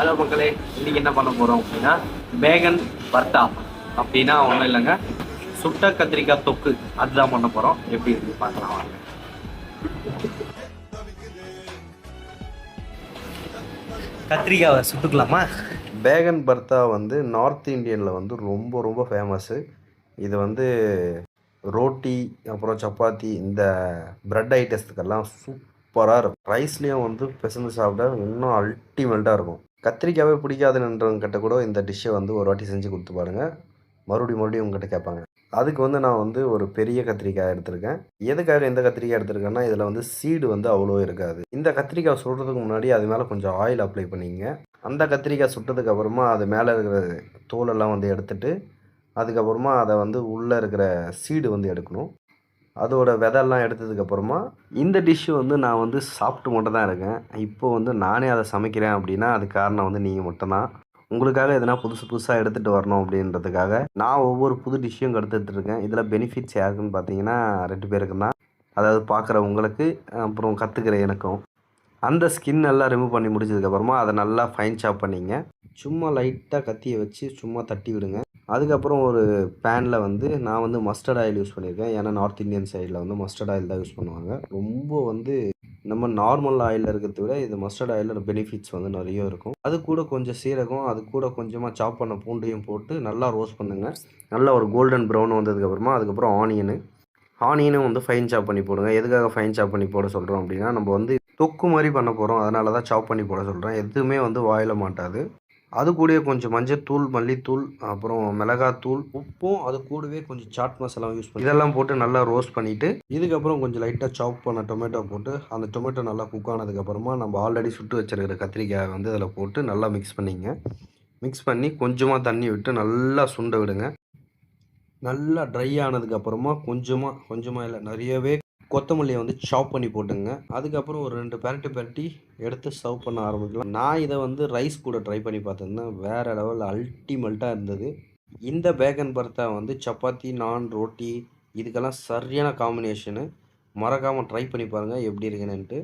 Hello மக்களே, இன்றைக்கி என்ன பண்ண போகிறோம் அப்படின்னா பேகன் பர்த்தா. அப்படின்னா ஒன்றும் இல்லைங்க, சுட்ட கத்திரிக்காய் தொக்கு அதுதான் பண்ண போகிறோம். எப்படி இருக்கு பார்க்கலாம் வாங்க. கத்திரிக்காவை சுட்டுக்கலாமா? பேகன் பர்த்தா வந்து நார்த் இந்தியனில் வந்து ரொம்ப ரொம்ப ஃபேமஸ்ஸு. இது வந்து ரோட்டி அப்புறம் சப்பாத்தி இந்த ப்ரெட் ஐட்டத்துக்கெல்லாம் சூப்பராக இருக்கும். ரைஸ்லேயும் வந்து பிசைஞ்சு சாப்பிட இன்னும் அல்டிமேட்டாக இருக்கும். கத்திரிக்காவே பிடிக்காதுன்றவங்கிட்ட கூட இந்த டிஷ்ஷை வந்து ஒரு வாட்டி செஞ்சு கொடுத்து பாருங்கள். மறுபடியும் உங்ககிட்ட கேட்பாங்க. அதுக்கு வந்து நான் வந்து ஒரு பெரிய கத்திரிக்காய் எடுத்திருக்கேன். எதுக்காக இந்த கத்திரிக்காய் எடுத்திருக்கேன்னா, இதில் வந்து சீடு வந்து அவ்வளோ இருக்காது. இந்த கத்திரிக்காய் சுடுறதுக்கு முன்னாடி அது மேலே கொஞ்சம் ஆயில் அப்ளை பண்ணிங்க. அந்த கத்திரிக்காய் சுட்டதுக்கு அப்புறமா அது மேலே இருக்கிற தோலெல்லாம் வந்து எடுத்துட்டு, அதுக்கப்புறமா அதை வந்து உள்ளே இருக்கிற சீடு வந்து எடுக்கணும். அதோட விதெல்லாம் எடுத்ததுக்கப்புறமா இந்த டிஷ்ஷு வந்து நான் வந்து சாப்பிட்டு மட்டும் தான் இருக்கேன். இப்போ வந்து நானே அதை சமைக்கிறேன் அப்படின்னா அதுக்கு காரணம் வந்து நீங்கள் மட்டும்தான். உங்களுக்காக எதனா புதுசாக எடுத்துகிட்டு வரணும் அப்படின்றதுக்காக நான் ஒவ்வொரு புது டிஷ்ஷையும் எடுத்துகிட்ருக்கேன். இதில் பெனிஃபிட்ஸ் யாருக்குன்னு பார்த்தீங்கன்னா 2 பேருக்கு தான். அதாவது பார்க்குற உங்களுக்கு, அப்புறம் கற்றுக்கிற எனக்கும். அந்த ஸ்கின் எல்லாம் ரிமூவ் பண்ணி முடிச்சதுக்கப்புறமா அதை நல்லா ஃபைன் சாப் பண்ணிங்க. சும்மா லைட்டாக கத்தியை வச்சு சும்மா தட்டி விடுங்க. அதுக்கப்புறம் ஒரு பேனில் வந்து நான் வந்து மஸ்டர்ட் ஆயில் யூஸ் பண்ணியிருக்கேன். ஏன்னா நார்த் இந்தியன் சைடில் வந்து மஸ்டர்ட் ஆயில் தான் யூஸ் பண்ணுவாங்க. ரொம்ப வந்து நம்ம நார்மல் ஆயிலில் இருக்கிறத விட இது மஸ்டர்ட் ஆயிலில் பெனிஃபிட்ஸ் வந்து நிறைய இருக்கும். அது கூட கொஞ்சம் சீரகம், அது கூட கொஞ்சமாக சாப் பண்ண பூண்டையும் போட்டு நல்லா ரோஸ்ட் பண்ணுங்கள். நல்லா ஒரு கோல்டன் ப்ரௌன் வந்ததுக்கப்புறமா அதுக்கப்புறம் ஆனியனும் வந்து ஃபைன் சாப் பண்ணி போடுங்க. எதுக்காக ஃபைன் சாப் பண்ணி போட சொல்கிறோம் அப்படின்னா, நம்ம வந்து தொக்கு மாதிரி பண்ண போகிறோம். அதனால தான் சாப் பண்ணி போட சொல்கிறேன். எதுவுமே வந்து வாயில் மாட்டாது. அது கூடவே கொஞ்சம் மஞ்சத்தூள், மல்லித்தூள், அப்புறம் மிளகாத்தூள், உப்பும், அது கூடவே கொஞ்சம் சாட் மசாலாவும் யூஸ் பண்ணி இதெல்லாம் போட்டு நல்லா ரோஸ்ட் பண்ணிவிட்டு, இதுக்கப்புறம் கொஞ்சம் லைட்டாக சாப் பண்ண டொமேட்டோ போட்டு, அந்த டொமேட்டோ நல்லா குக் ஆனதுக்கப்புறமா நம்ம ஆல்ரெடி சுட்டு வச்சிருக்கிற கத்திரிக்காயை வந்து அதில் போட்டு நல்லா மிக்ஸ் பண்ணிங்க. மிக்ஸ் பண்ணி கொஞ்சமாக தண்ணி விட்டு நல்லா சுண்ட விடுங்க. நல்லா ட்ரை ஆனதுக்கப்புறமா கொஞ்சமாக இல்லை நிறையவே கொத்தமல்லியை வந்து சாப் பண்ணி போட்டுங்க. அதுக்கப்புறம் ஒரு 2 பெரட்டி எடுத்து சர்வ் பண்ண ஆரம்பிக்கலாம். நான் இதை வந்து ரைஸ் கூட ட்ரை பண்ணி பார்த்துருந்தேன். வேறு லெவலில் அல்டிமேட்டாக இருந்தது. இந்த பேகன் பர்த்தா வந்து சப்பாத்தி, நான், ரோட்டி இதுக்கெல்லாம் சரியான காம்பினேஷனு. மறக்காமல் ட்ரை பண்ணி பாருங்கள் எப்படி இருக்குன்னுட்டு.